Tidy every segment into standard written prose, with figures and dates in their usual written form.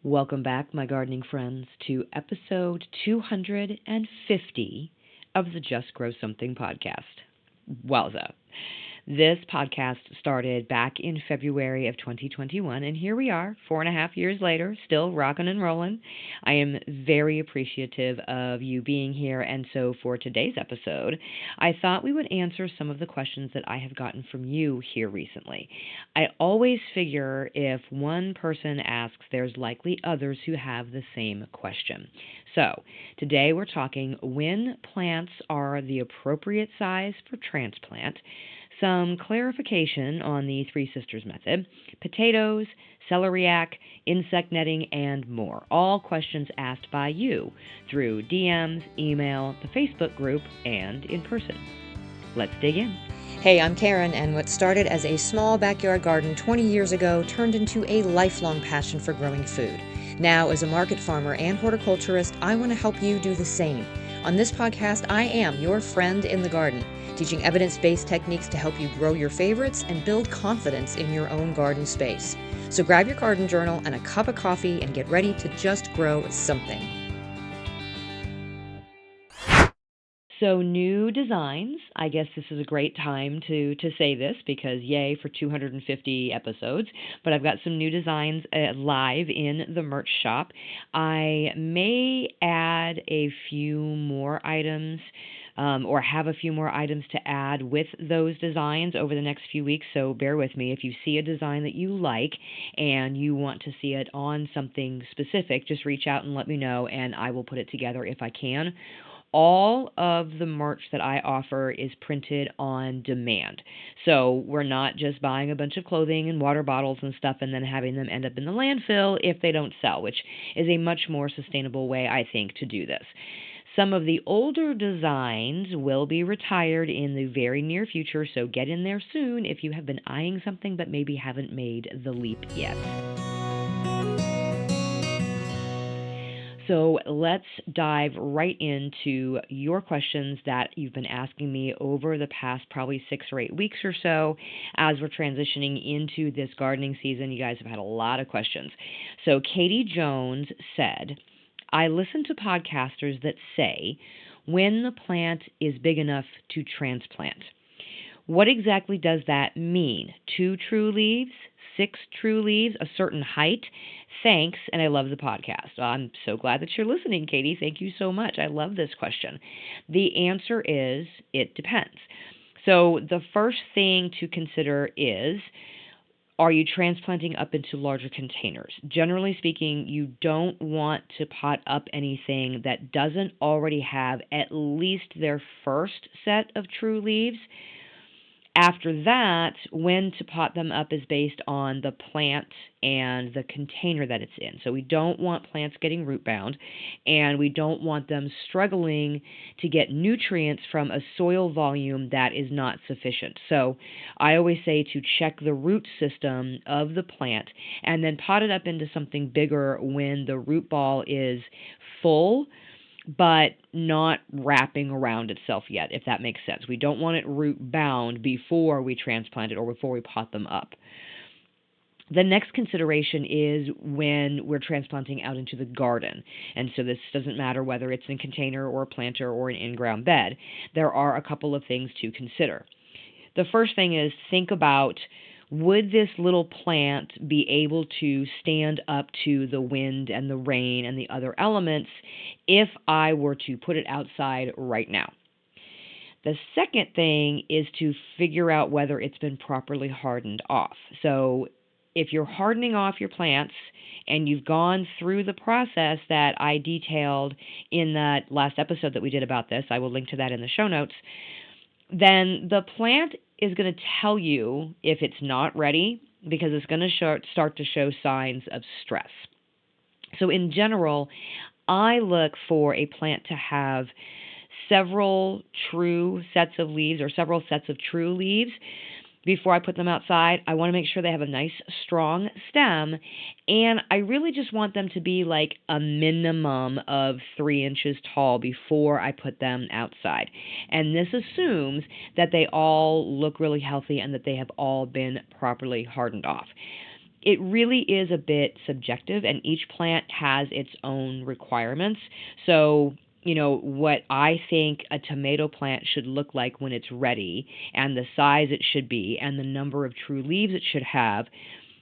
Welcome back, my gardening friends, to episode 250 of the Just Grow Something podcast. Wowza. This podcast started back in February of 2021, and here we are, 4.5 years later, still rocking and rolling. I am very appreciative of you being here, and so for today's episode, I thought we would answer some of the questions that I have gotten from you here recently. I always figure if one person asks, there's likely others who have the same question. So, today we're talking when plants are the appropriate size for transplant, some clarification on the Three Sisters method, potatoes, celeriac, insect netting, and more. All questions asked by you through DMs, email, the Facebook group, and in person. Let's dig in. Hey, I'm Karen, and what started as a small backyard garden 20 years ago turned into a lifelong passion for growing food. Now, as a market farmer and horticulturist, I want to help you do the same. On this podcast, I am your friend in the garden, teaching evidence-based techniques to help you grow your favorites and build confidence in your own garden space. So grab your garden journal and a cup of coffee and get ready to just grow something. So new designs, I guess this is a great time to say this because yay for 250 episodes, but I've got some new designs live in the merch shop. I may add a few more items or have a few more items to add with those designs over the next few weeks, so bear with me. If you see a design that you like and you want to see it on something specific, just reach out and let me know and I will put it together if I can. All of the merch that I offer is printed on demand. So we're not just buying a bunch of clothing and water bottles and stuff and then having them end up in the landfill if they don't sell, which is a much more sustainable way, I think, to do this. Some of the older designs will be retired in the very near future, so get in there soon if you have been eyeing something but maybe haven't made the leap yet. So let's dive right into your questions that you've been asking me over the past probably 6 or 8 weeks or so as we're transitioning into this gardening season. You guys have had a lot of questions. So Katie Jones said, I listen to podcasters that say when the plant is big enough to transplant. What exactly does that mean? 2 true leaves? 6 true leaves? A certain height? Thanks, and I love the podcast. I'm so glad that you're listening, Katie. Thank you so much. I love this question. The answer is it depends. So the first thing to consider is, are you transplanting up into larger containers? Generally speaking, you don't want to pot up anything that doesn't already have at least their first set of true leaves. After that, when to pot them up is based on the plant and the container that it's in. So we don't want plants getting root bound, and we don't want them struggling to get nutrients from a soil volume that is not sufficient. So I always say to check the root system of the plant and then pot it up into something bigger when the root ball is full, but not wrapping around itself yet, if that makes sense. We don't want it root bound before we transplant it or before we pot them up. The next consideration is when we're transplanting out into the garden. And so this doesn't matter whether it's in a container or a planter or an in-ground bed. There are a couple of things to consider. The first thing is think about, would this little plant be able to stand up to the wind and the rain and the other elements if I were to put it outside right now? The second thing is to figure out whether it's been properly hardened off. So if you're hardening off your plants and you've gone through the process that I detailed in that last episode that we did about this, I will link to that in the show notes, then the plant is going to tell you if it's not ready because it's going to start to show signs of stress. So in general, I look for a plant to have several true sets of leaves or several sets of true leaves before I put them outside. I want to make sure they have a nice, strong stem, and I really just want them to be like a minimum of 3 inches tall before I put them outside. And this assumes that they all look really healthy and that they have all been properly hardened off. it really is a bit subjective, and each plant has its own requirements. So, what I think a tomato plant should look like when it's ready, and the size it should be, and the number of true leaves it should have,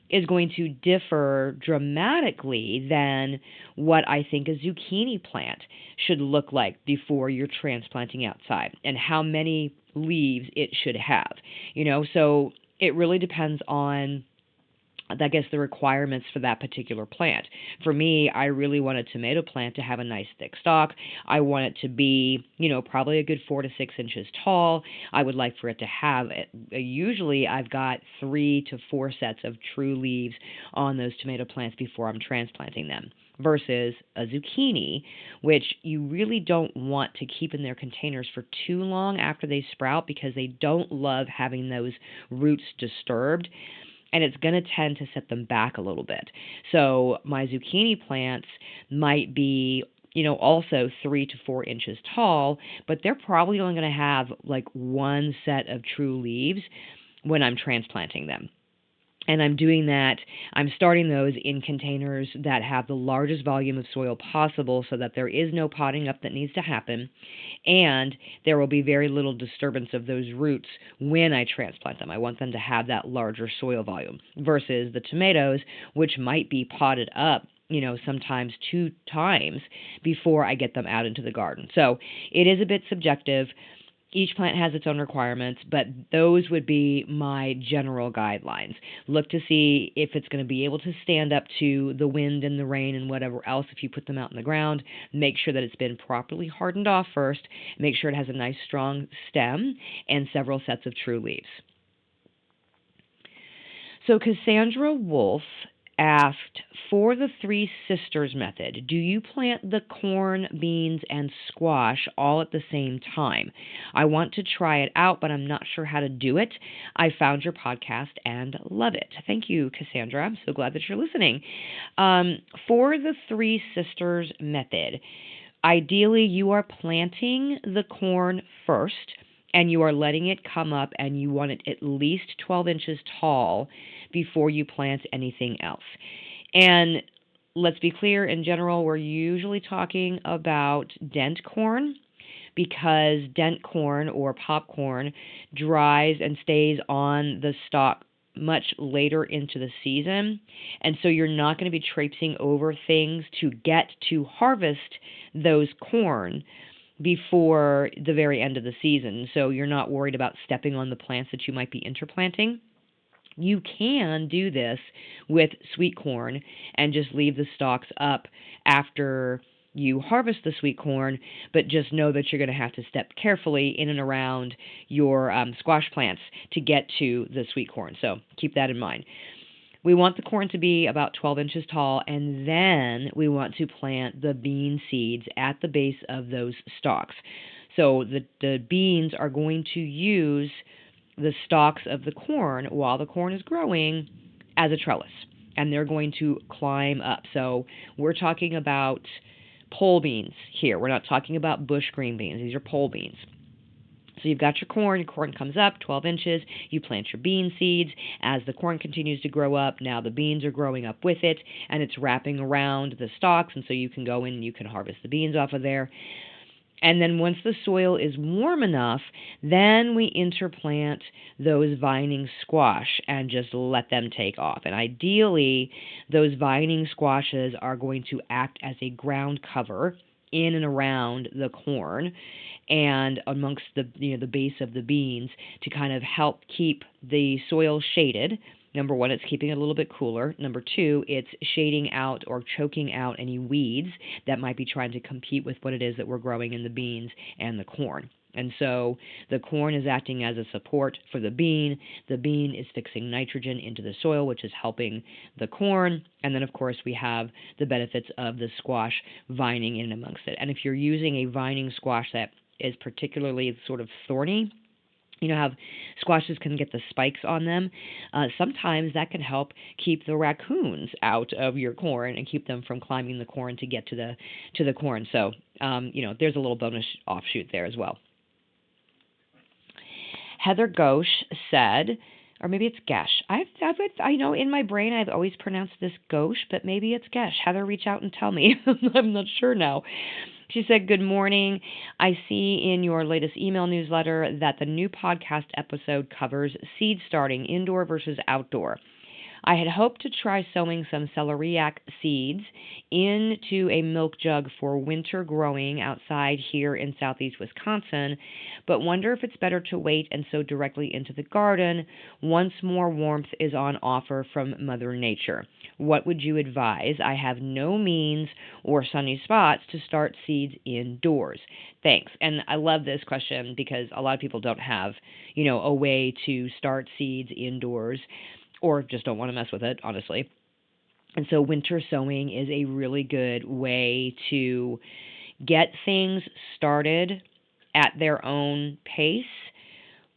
is going to differ dramatically than what I think a zucchini plant should look like before you're transplanting outside, and how many leaves it should have. So it really depends on, I guess, the requirements for that particular plant. For me, I really want a tomato plant to have a nice thick stalk. I want it to be, probably a good 4 to 6 inches tall. I would like for it to have, usually I've got 3 to 4 sets of true leaves on those tomato plants before I'm transplanting them, versus a zucchini, which you really don't want to keep in their containers for too long after they sprout, because they don't love having those roots disturbed, and it's going to tend to set them back a little bit. So my zucchini plants might be, also 3 to 4 inches tall, but they're probably only going to have like one set of true leaves when I'm transplanting them. And I'm doing that, I'm starting those in containers that have the largest volume of soil possible, so that there is no potting up that needs to happen, and there will be very little disturbance of those roots when I transplant them. I want them to have that larger soil volume, versus the tomatoes, which might be potted up, sometimes 2 times before I get them out into the garden. So it is a bit subjective. Each plant has its own requirements, but those would be my general guidelines. Look to see if it's going to be able to stand up to the wind and the rain and whatever else if you put them out in the ground. Make sure that it's been properly hardened off first. Make sure it has a nice strong stem and several sets of true leaves. So Cassandra Wolf asked, for the 3 sisters method, do you plant the corn, beans, and squash all at the same time? I want to try it out, but I'm not sure how to do it. I found your podcast and love it. Thank you, Cassandra. I'm so glad that you're listening. For the 3 sisters method, ideally you are planting the corn first, and you are letting it come up, and you want it at least 12 inches tall before you plant anything else. And let's be clear, in general, we're usually talking about dent corn, because dent corn or popcorn dries and stays on the stalk much later into the season. And so you're not going to be traipsing over things to get to harvest those corn before the very end of the season. So you're not worried about stepping on the plants that you might be interplanting. You can do this with sweet corn and just leave the stalks up after you harvest the sweet corn, but just know that you're going to have to step carefully in and around your squash plants to get to the sweet corn. So keep that in mind. We want the corn to be about 12 inches tall, and then we want to plant the bean seeds at the base of those stalks. So the beans are going to use the stalks of the corn while the corn is growing as a trellis, and they're going to climb up. So we're talking about pole beans here. We're not talking about bush green beans. These are pole beans. So you've got your corn comes up 12 inches, you plant your bean seeds. As the corn continues to grow up, now the beans are growing up with it, and it's wrapping around the stalks, and so you can go in and you can harvest the beans off of there. And then once the soil is warm enough, then we interplant those vining squash and just let them take off. And ideally, those vining squashes are going to act as a ground cover in and around the corn and amongst the the base of the beans to kind of help keep the soil shaded. Number one, it's keeping it a little bit cooler. Number two, it's shading out or choking out any weeds that might be trying to compete with what it is that we're growing in the beans and the corn. And so the corn is acting as a support for the bean. The bean is fixing nitrogen into the soil, which is helping the corn. And then, of course, we have the benefits of the squash vining in amongst it. And if you're using a vining squash that is particularly sort of thorny, how squashes can get the spikes on them. Sometimes that can help keep the raccoons out of your corn and keep them from climbing the corn to get to the corn. So, there's a little bonus offshoot there as well. Heather Ghosh said, Or maybe it's Gesh. I know in my brain I've always pronounced this Gauche, but maybe it's Gesh. Heather, reach out and tell me. I'm not sure now. She said, "Good morning. I see in your latest email newsletter that the new podcast episode covers seed starting, indoor versus outdoor. I had hoped to try sowing some celeriac seeds into a milk jug for winter growing outside here in southeast Wisconsin, but wonder if it's better to wait and sow directly into the garden once more warmth is on offer from Mother Nature. What would you advise? I have no means or sunny spots to start seeds indoors. Thanks." And I love this question because a lot of people don't have, a way to start seeds indoors or just don't want to mess with it, honestly. And so winter sowing is a really good way to get things started at their own pace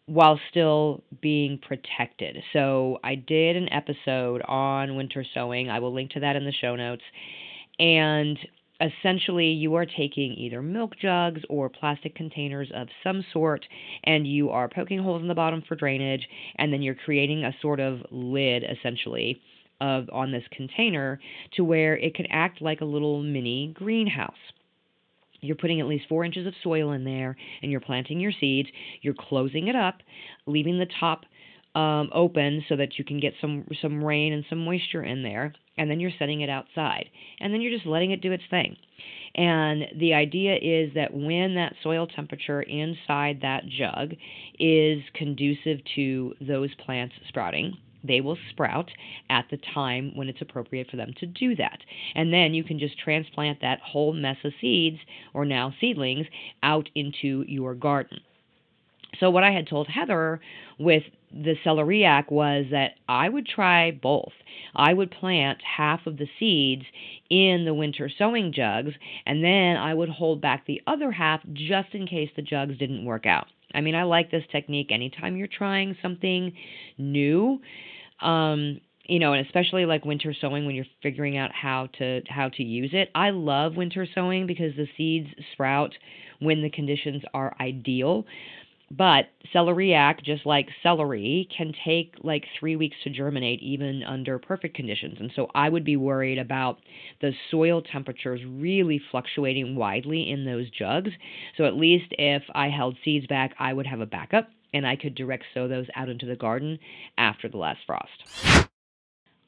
while still being protected. So I did an episode on winter sowing. I will link to that in the show notes. And essentially, you are taking either milk jugs or plastic containers of some sort, and you are poking holes in the bottom for drainage, and then you're creating a sort of lid, essentially, on this container to where it can act like a little mini greenhouse. You're putting at least 4 inches of soil in there, and you're planting your seeds. You're closing it up, leaving the top open so that you can get some rain and some moisture in there, and then you're setting it outside, and then you're just letting it do its thing. And the idea is that when that soil temperature inside that jug is conducive to those plants sprouting, they will sprout at the time when it's appropriate for them to do that. And then you can just transplant that whole mess of seeds, or now seedlings, out into your garden. So what I had told Heather with the celeriac was that I would try both. I would plant half of the seeds in the winter sowing jugs, and then I would hold back the other half just in case the jugs didn't work out. I mean, I like this technique anytime you're trying something new, and especially like winter sowing when you're figuring out how to use it. I love winter sowing because the seeds sprout when the conditions are ideal. But celeriac, just like celery, can take like 3 weeks to germinate even under perfect conditions. And so I would be worried about the soil temperatures really fluctuating widely in those jugs. So at least if I held seeds back, I would have a backup, and I could direct sow those out into the garden after the last frost.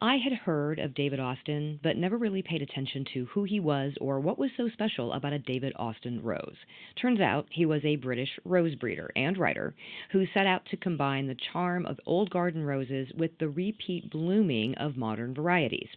I had heard of David Austin, but never really paid attention to who he was or what was so special about a David Austin rose. Turns out he was a British rose breeder and writer who set out to combine the charm of old garden roses with the repeat blooming of modern varieties.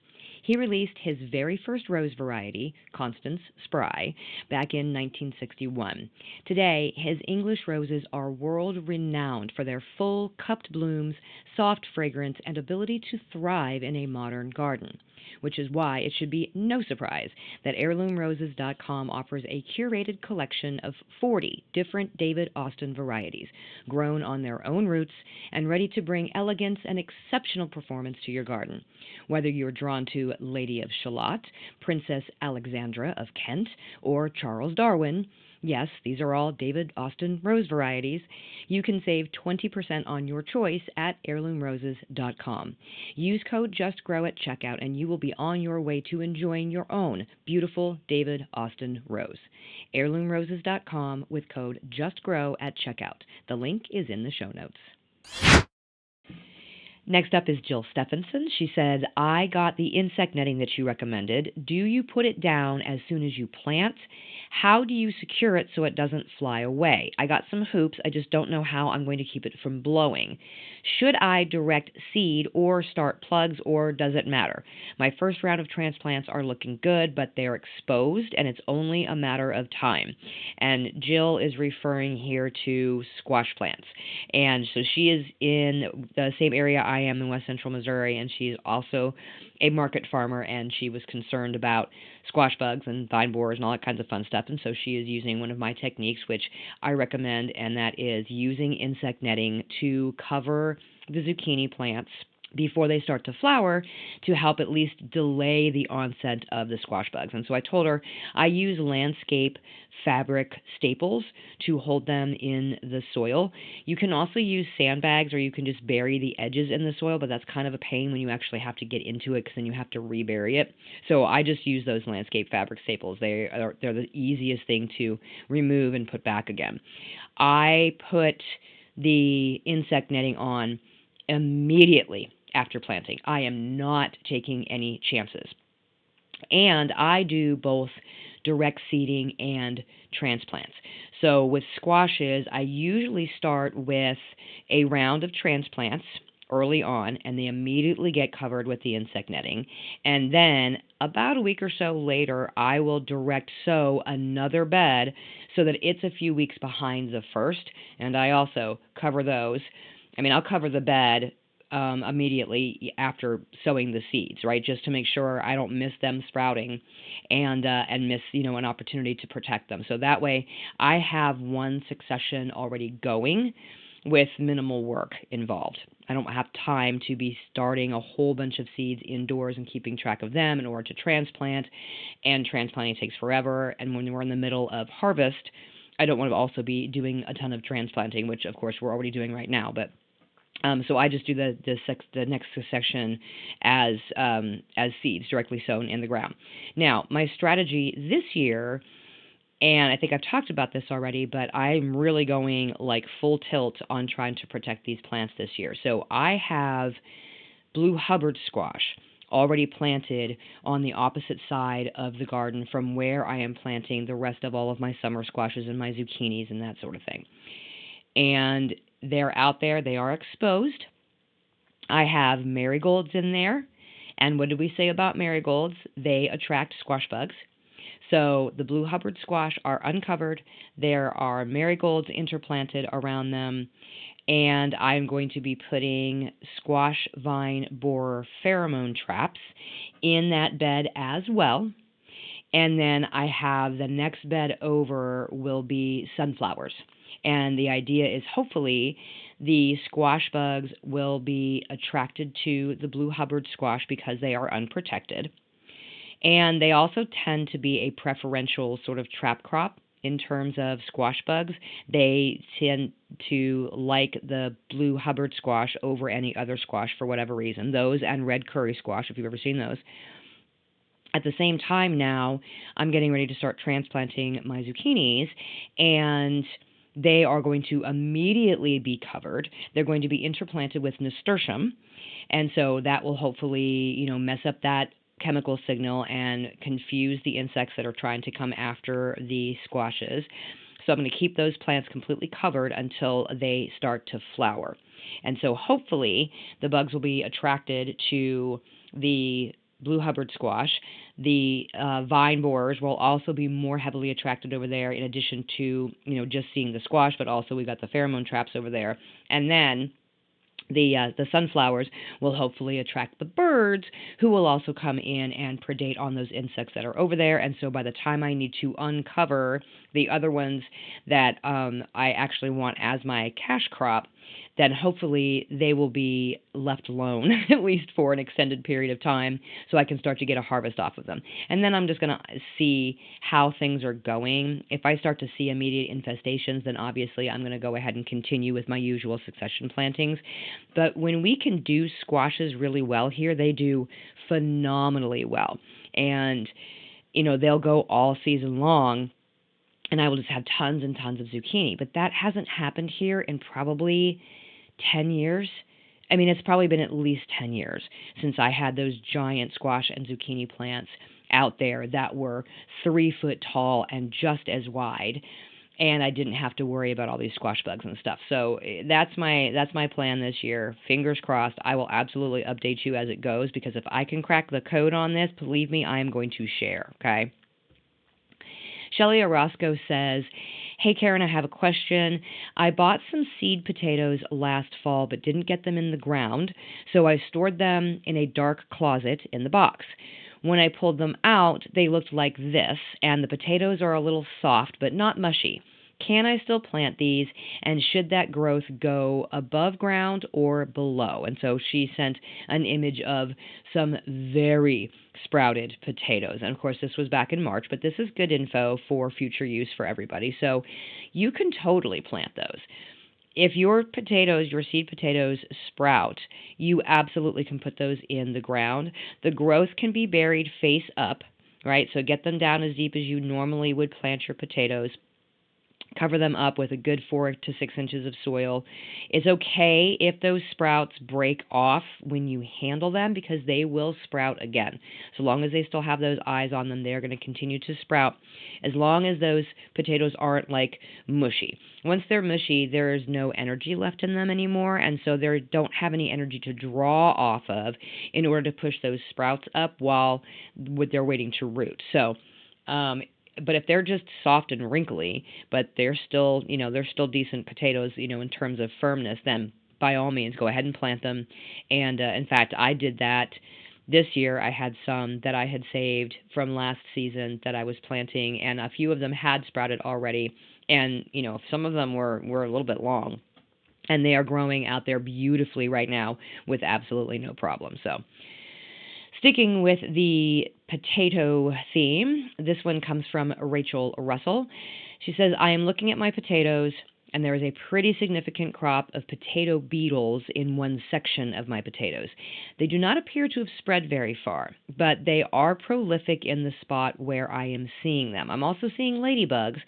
He released his very first rose variety, Constance Spry, back in 1961. Today, his English roses are world-renowned for their full, cupped blooms, soft fragrance, and ability to thrive in a modern garden, which is why it should be no surprise that heirloomroses.com offers a curated collection of 40 different David Austin varieties, grown on their own roots and ready to bring elegance and exceptional performance to your garden. Whether you're drawn to Lady of Shalott, Princess Alexandra of Kent, or Charles Darwin, yes, these are all David Austin rose varieties, you can save 20% on your choice at heirloomroses.com. Use code JUSTGROW at checkout and you will be on your way to enjoying your own beautiful David Austin rose. heirloomroses.com with code JUSTGROW at checkout. The link is in the show notes. Next up is Jill Stephenson. She said, I got the insect netting that you recommended. Do you put it down as soon as you plant? How do you secure it so it doesn't fly away? I got some hoops. I just don't know how I'm going to keep it from blowing. Should I direct seed or start plugs, or does it matter? My first round of transplants are looking good, but they're exposed, and it's only a matter of time. And Jill is referring here to squash plants. And so she is in the same area I am in West Central Missouri, and she's also a market farmer, and she was concerned about squash bugs and vine borers and all that kinds of fun stuff. And so she is using one of my techniques, which I recommend, and that is using insect netting to cover the zucchini plants before they start to flower to help at least delay the onset of the squash bugs. And so I told her I use landscape fabric staples to hold them in the soil. You can also use sandbags, or you can just bury the edges in the soil, but that's kind of a pain when you actually have to get into it because then you have to rebury it. So I just use those landscape fabric staples. They're the easiest thing to remove and put back again. I put the insect netting on immediately after planting. I am not taking any chances. And I do both direct seeding and transplants. So with squashes, I usually start with a round of transplants early on, and they immediately get covered with the insect netting. And then about a week or so later, I will direct sow another bed so that it's a few weeks behind the first. And I also cover those. I'll cover the bed immediately after sowing the seeds, right? Just to make sure I don't miss them sprouting and miss, an opportunity to protect them. So that way I have one succession already going with minimal work involved. I don't have time to be starting a whole bunch of seeds indoors and keeping track of them in order to transplant, and transplanting takes forever. And when we're in the middle of harvest, I don't want to also be doing a ton of transplanting, which of course we're already doing right now, but so I just do the next section as seeds directly sown in the ground. Now, my strategy this year, and I think I've talked about this already, but I'm really going like full tilt on trying to protect these plants this year. So I have blue Hubbard squash already planted on the opposite side of the garden from where I am planting the rest of all of my summer squashes and my zucchinis and that sort of thing. And they're out there. They are exposed. I have marigolds in there. And what did we say about marigolds? They attract squash bugs. So the blue Hubbard squash are uncovered. There are marigolds interplanted around them. And I'm going to be putting squash vine borer pheromone traps in that bed as well. And then I have the next bed over will be sunflowers. And the idea is hopefully the squash bugs will be attracted to the blue Hubbard squash because they are unprotected. And they also tend to be a preferential sort of trap crop in terms of squash bugs. They tend to like the blue Hubbard squash over any other squash for whatever reason. Those and red curry squash, if you've ever seen those. At the same time now, I'm getting ready to start transplanting my zucchinis, and they are going to immediately be covered. They're going to be interplanted with nasturtium, and so that will hopefully, mess up that chemical signal and confuse the insects that are trying to come after the squashes. So I'm going to keep those plants completely covered until they start to flower. And so hopefully the bugs will be attracted to the blue Hubbard squash. The vine borers will also be more heavily attracted over there, in addition to, just seeing the squash, but also we've got the pheromone traps over there. And then the sunflowers will hopefully attract the birds, who will also come in and predate on those insects that are over there. And so by the time I need to uncover the other ones that I actually want as my cash crop, then hopefully they will be left alone, at least for an extended period of time, so I can start to get a harvest off of them. And then I'm just going to see how things are going. If I start to see immediate infestations, then obviously I'm going to go ahead and continue with my usual succession plantings. But when we can do squashes really well here, they do phenomenally well. And, they'll go all season long, and I will just have tons and tons of zucchini. But that hasn't happened here in probably 10 years. It's probably been at least 10 years since I had those giant squash and zucchini plants out there that were 3 foot tall and just as wide, and I didn't have to worry about all these squash bugs and stuff. So that's my plan this year. Fingers crossed. I will absolutely update you as it goes, because if I can crack the code on this, believe me, I am going to share, okay? Shelly Orozco says, "Hey Karen, I have a question. I bought some seed potatoes last fall but didn't get them in the ground, so I stored them in a dark closet in the box. When I pulled them out, they looked like this, and the potatoes are a little soft but not mushy. Can I still plant these? And should that growth go above ground or below? And so she sent an image of some very sprouted potatoes. And of course, this was back in March, but this is good info for future use for everybody. So you can totally plant those. If your potatoes, your seed potatoes, sprout, you absolutely can put those in the ground. The growth can be buried face up, right? So get them down as deep as you normally would plant your potatoes. Cover them up with a good 4 to 6 inches of soil. It's okay if those sprouts break off when you handle them, because they will sprout again. So long as they still have those eyes on them, they're going to continue to sprout, as long as those potatoes aren't like mushy. Once they're mushy, there's no energy left in them anymore, and so they don't have any energy to draw off of in order to push those sprouts up while they're waiting to root. So but if they're just soft and wrinkly, but they're still decent potatoes, in terms of firmness, then by all means go ahead and plant them. And in fact, I did that this year. I had some that I had saved from last season that I was planting, and a few of them had sprouted already. And some of them were a little bit long, and they are growing out there beautifully right now with absolutely no problem. So, sticking with the potato theme, this one comes from Rachel Russell. She says, I am looking at my potatoes, and there is a pretty significant crop of potato beetles in one section of my potatoes. They do not appear to have spread very far, but they are prolific in the spot where I am seeing them. I'm also seeing ladybugs,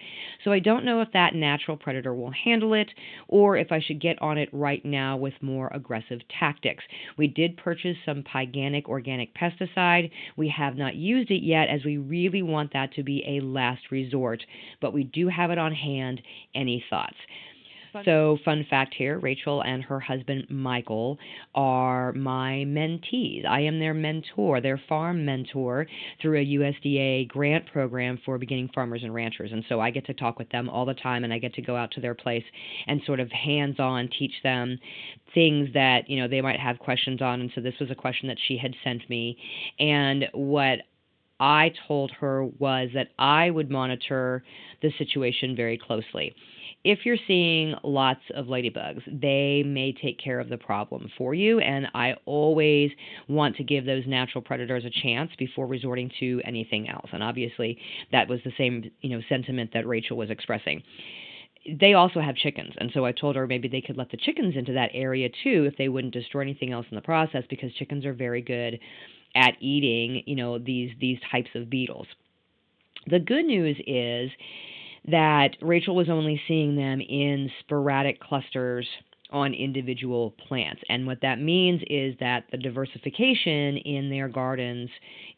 so I don't know if that natural predator will handle it, or if I should get on it right now with more aggressive tactics. We did purchase some Pyganic organic pesticide. We have not used it yet, as we really want that to be a last resort, but we do have it on hand. Any thoughts? So, fun fact here, Rachel and her husband Michael are my mentees. I am their mentor, their farm mentor, through a USDA grant program for beginning farmers and ranchers. And so I get to talk with them all the time, and I get to go out to their place and sort of hands-on teach them things that, they might have questions on. And so this was a question that she had sent me. And what I told her was that I would monitor the situation very closely. If you're seeing lots of ladybugs, they may take care of the problem for you, and I always want to give those natural predators a chance before resorting to anything else. And obviously, that was the same, sentiment that Rachel was expressing. They also have chickens, and so I told her maybe they could let the chickens into that area too if they wouldn't destroy anything else in the process, because chickens are very good at eating, these types of beetles. The good news is that Rachel was only seeing them in sporadic clusters on individual plants. And what that means is that the diversification in their gardens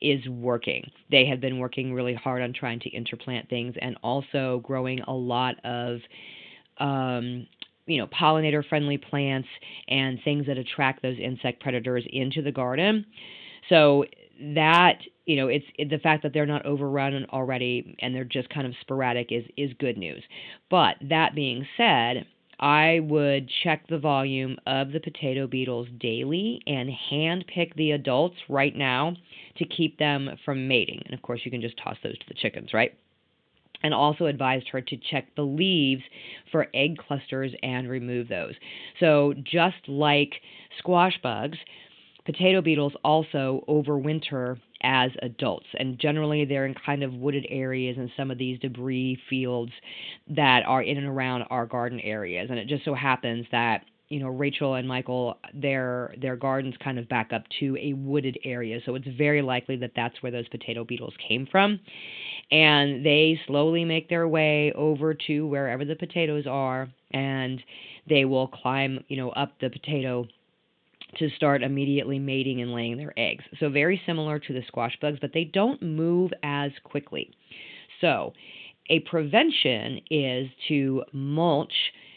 is working. They have been working really hard on trying to interplant things, and also growing a lot of pollinator-friendly plants and things that attract those insect predators into the garden. So that, it's the fact that they're not overrun already and they're just kind of sporadic is good news. But that being said, I would check the volume of the potato beetles daily and hand pick the adults right now to keep them from mating. And of course, you can just toss those to the chickens, right? And also advised her to check the leaves for egg clusters and remove those. So just like squash bugs, potato beetles also overwinter as adults, and generally they're in kind of wooded areas and some of these debris fields that are in and around our garden areas. And it just so happens that, Rachel and Michael, their gardens kind of back up to a wooded area, so it's very likely that that's where those potato beetles came from. And they slowly make their way over to wherever the potatoes are, and they will climb, up the potato to start immediately mating and laying their eggs. So very similar to the squash bugs, but they don't move as quickly. So a prevention is to mulch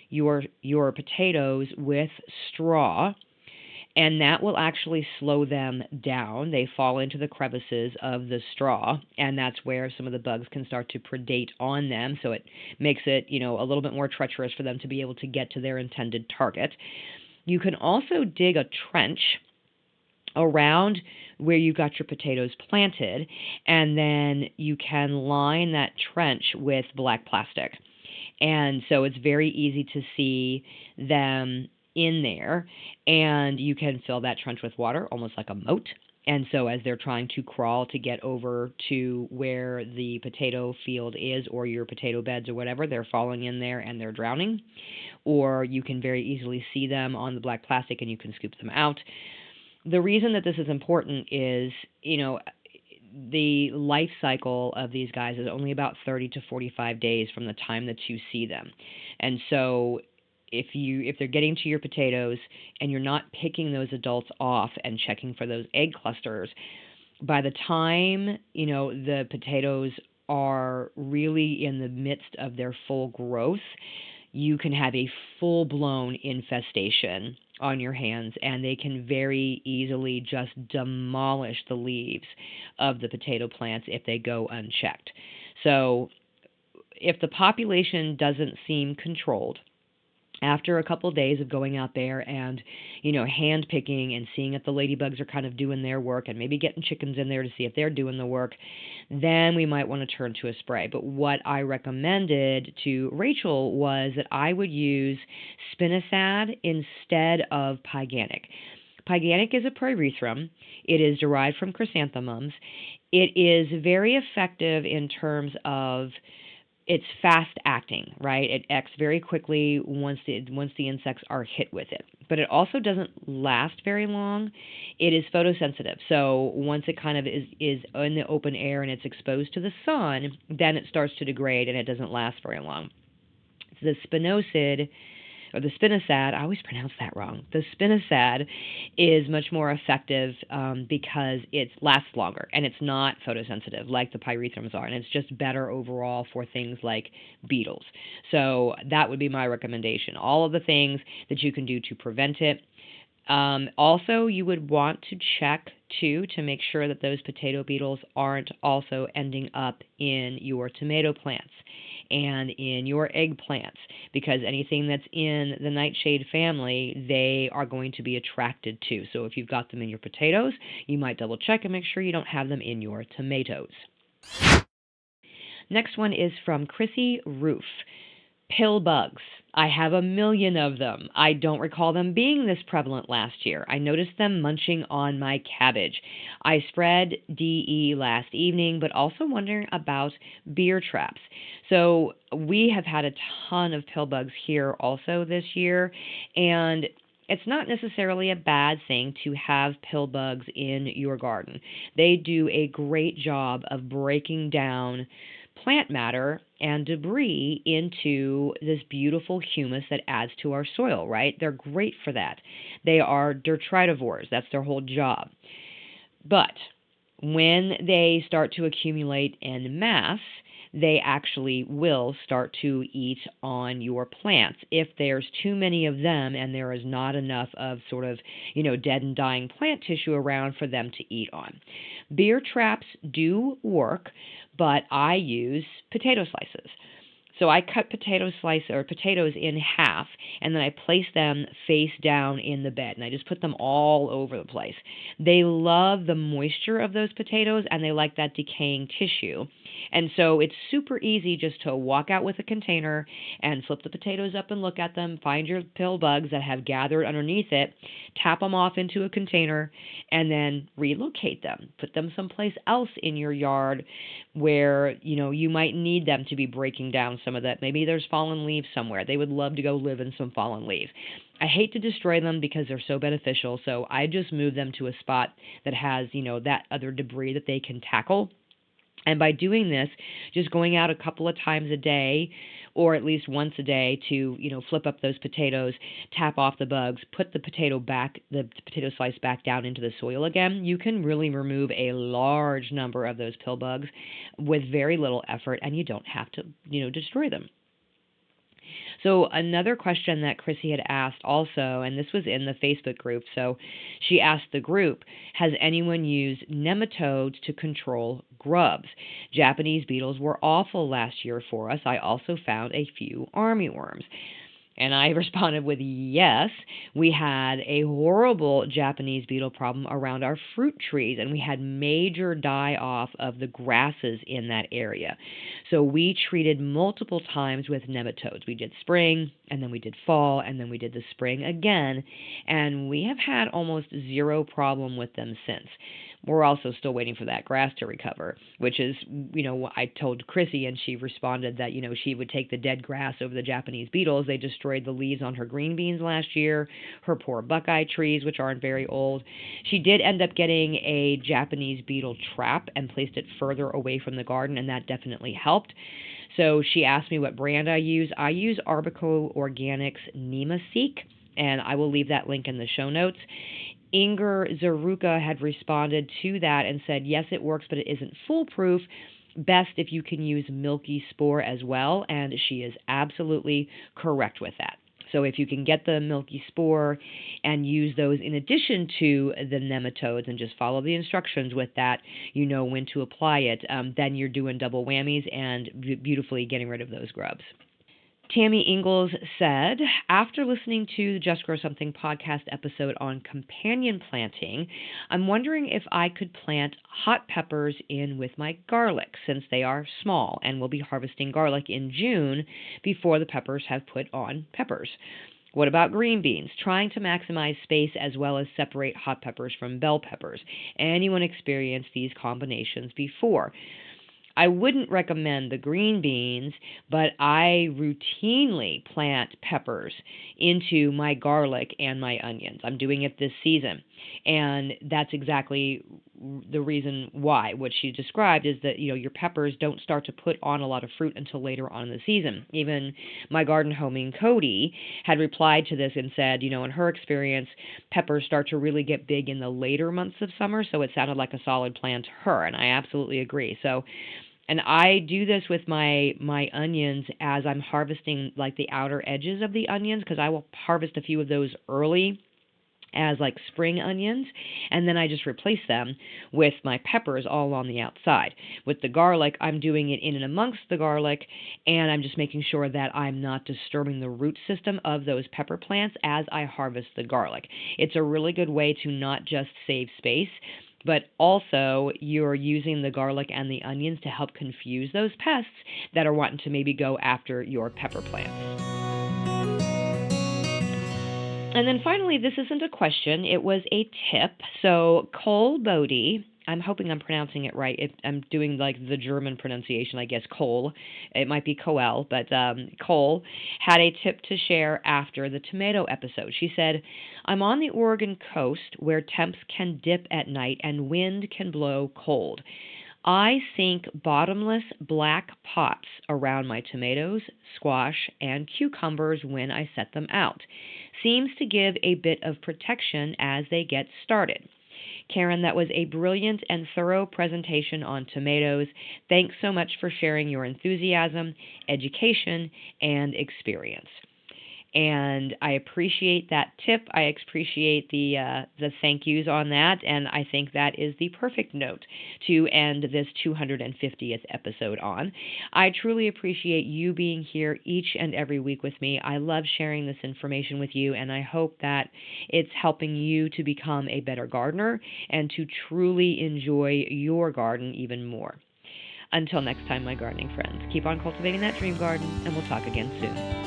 your potatoes with straw, and that will actually slow them down. They fall into the crevices of the straw, and that's where some of the bugs can start to predate on them. So it makes it, a little bit more treacherous for them to be able to get to their intended target. You can also dig a trench around where you got your potatoes planted, and then you can line that trench with black plastic. And so it's very easy to see them in there, and you can fill that trench with water, almost like a moat. And so as they're trying to crawl to get over to where the potato field is, or your potato beds or whatever, they're falling in there and they're drowning. Or you can very easily see them on the black plastic and you can scoop them out. The reason that this is important is, the life cycle of these guys is only about 30 to 45 days from the time that you see them. And so if they're getting to your potatoes and you're not picking those adults off and checking for those egg clusters, by the time, the potatoes are really in the midst of their full growth, you can have a full-blown infestation on your hands, and they can very easily just demolish the leaves of the potato plants if they go unchecked. So if the population doesn't seem controlled, after a couple of days of going out there and, hand picking and seeing if the ladybugs are kind of doing their work and maybe getting chickens in there to see if they're doing the work, then we might want to turn to a spray. But what I recommended to Rachel was that I would use spinosad instead of pyganic. Pyganic is a pyrethrum. It is derived from chrysanthemums. It is very effective in terms of it's fast acting, right? It acts very quickly once the insects are hit with it. But it also doesn't last very long. It is photosensitive. So once it kind of is in the open air and it's exposed to the sun, then it starts to degrade and it doesn't last very long. The spinosad, or the spinosad, I always pronounce that wrong. The spinosad is much more effective because it lasts longer and it's not photosensitive like the pyrethrums are, and it's just better overall for things like beetles. So that would be my recommendation. All of the things that you can do to prevent it. Also, you would want to check too to make sure that those potato beetles aren't also ending up in your tomato plants and in your eggplants, because anything that's in the nightshade family, they are going to be attracted to. So if you've got them in your potatoes, you might double check and make sure you don't have them in your tomatoes. Next one is from Chrissy Roof. Pill bugs. I have a million of them. I don't recall them being this prevalent last year. I noticed them munching on my cabbage. I spread DE last evening, but also wondering about beer traps. So we have had a ton of pill bugs here also this year, and it's not necessarily a bad thing to have pill bugs in your garden. They do a great job of breaking down plant matter and debris into this beautiful humus that adds to our soil, right? They're great for that. They are detritivores. That's their whole job. But when they start to accumulate en masse, they actually will start to eat on your plants. If there's too many of them and there is not enough of sort of, dead and dying plant tissue around for them to eat on. Beer traps do work, but I use potato slices. So I cut potatoes in half, and then I place them face down in the bed, and I just put them all over the place. They love the moisture of those potatoes, and they like that decaying tissue. And so it's super easy just to walk out with a container and flip the potatoes up and look at them, find your pill bugs that have gathered underneath it, tap them off into a container, and then relocate them. Put them someplace else in your yard where, you might need them to be breaking down some of that. Maybe there's fallen leaves somewhere. They would love to go live in some fallen leaves. I hate to destroy them because they're so beneficial, so I just move them to a spot that has, that other debris that they can tackle. And by doing this, just going out a couple of times a day, or at least once a day, to flip up those potatoes, tap off the bugs, put the potato slice back down into the soil again, you can really remove a large number of those pill bugs with very little effort, and you don't have to destroy them. So another question that Chrissy had asked also, and this was in the Facebook group, so she asked the group, has anyone used nematodes to control grubs? Japanese beetles were awful last year for us. I also found a few armyworms. And I responded with yes. We had a horrible Japanese beetle problem around our fruit trees, and we had major die off of the grasses in that area. So we treated multiple times with nematodes. We did spring, and then we did fall, and then we did the spring again, and we have had almost zero problem with them since. We're also still waiting for that grass to recover, which is, I told Chrissy, and she responded that, she would take the dead grass over the Japanese beetles. They destroyed the leaves on her green beans last year, her poor buckeye trees, which aren't very old. She did end up getting a Japanese beetle trap and placed it further away from the garden, and that definitely helped. So she asked me what brand I use. I use Arbico Organics Nemaseek, and I will leave that link in the show notes. Inger Zaruka had responded to that and said, yes, it works, but it isn't foolproof. Best if you can use milky spore as well, and she is absolutely correct with that. So if you can get the milky spore and use those in addition to the nematodes and just follow the instructions with that, you know when to apply it, then you're doing double whammies and beautifully getting rid of those grubs. Tammy Ingalls said, after listening to the Just Grow Something podcast episode on companion planting, I'm wondering if I could plant hot peppers in with my garlic since they are small, and we'll be harvesting garlic in June before the peppers have put on peppers. What about green beans? Trying to maximize space as well as separate hot peppers from bell peppers. Anyone experienced these combinations before? I wouldn't recommend the green beans, but I routinely plant peppers into my garlic and my onions. I'm doing it this season, and that's exactly the reason why. What she described is that, your peppers don't start to put on a lot of fruit until later on in the season. Even my garden homing Cody had replied to this and said, in her experience, peppers start to really get big in the later months of summer, so it sounded like a solid plan to her, and I absolutely agree. And I do this with my onions as I'm harvesting like the outer edges of the onions, because I will harvest a few of those early as like spring onions, and then I just replace them with my peppers all on the outside. With the garlic, I'm doing it in and amongst the garlic, and I'm just making sure that I'm not disturbing the root system of those pepper plants as I harvest the garlic. It's a really good way to not just save space, but also you're using the garlic and the onions to help confuse those pests that are wanting to maybe go after your pepper plants. And then finally, this isn't a question, it was a tip. So Cole Bodie, I'm hoping I'm pronouncing it right. I'm doing like the German pronunciation, I guess, Cole. It might be Coel, but Cole had a tip to share after the tomato episode. She said, I'm on the Oregon coast where temps can dip at night and wind can blow cold. I sink bottomless black pots around my tomatoes, squash, and cucumbers when I set them out. Seems to give a bit of protection as they get started. Karen, that was a brilliant and thorough presentation on tomatoes. Thanks so much for sharing your enthusiasm, education, and experience. And I appreciate that tip. I appreciate the thank yous on that, and I think that is the perfect note to end this 250th episode on. I truly appreciate you being here each and every week with me. I love sharing this information with you, and I hope that it's helping you to become a better gardener and to truly enjoy your garden even more. Until next time, my gardening friends, keep on cultivating that dream garden, and we'll talk again soon.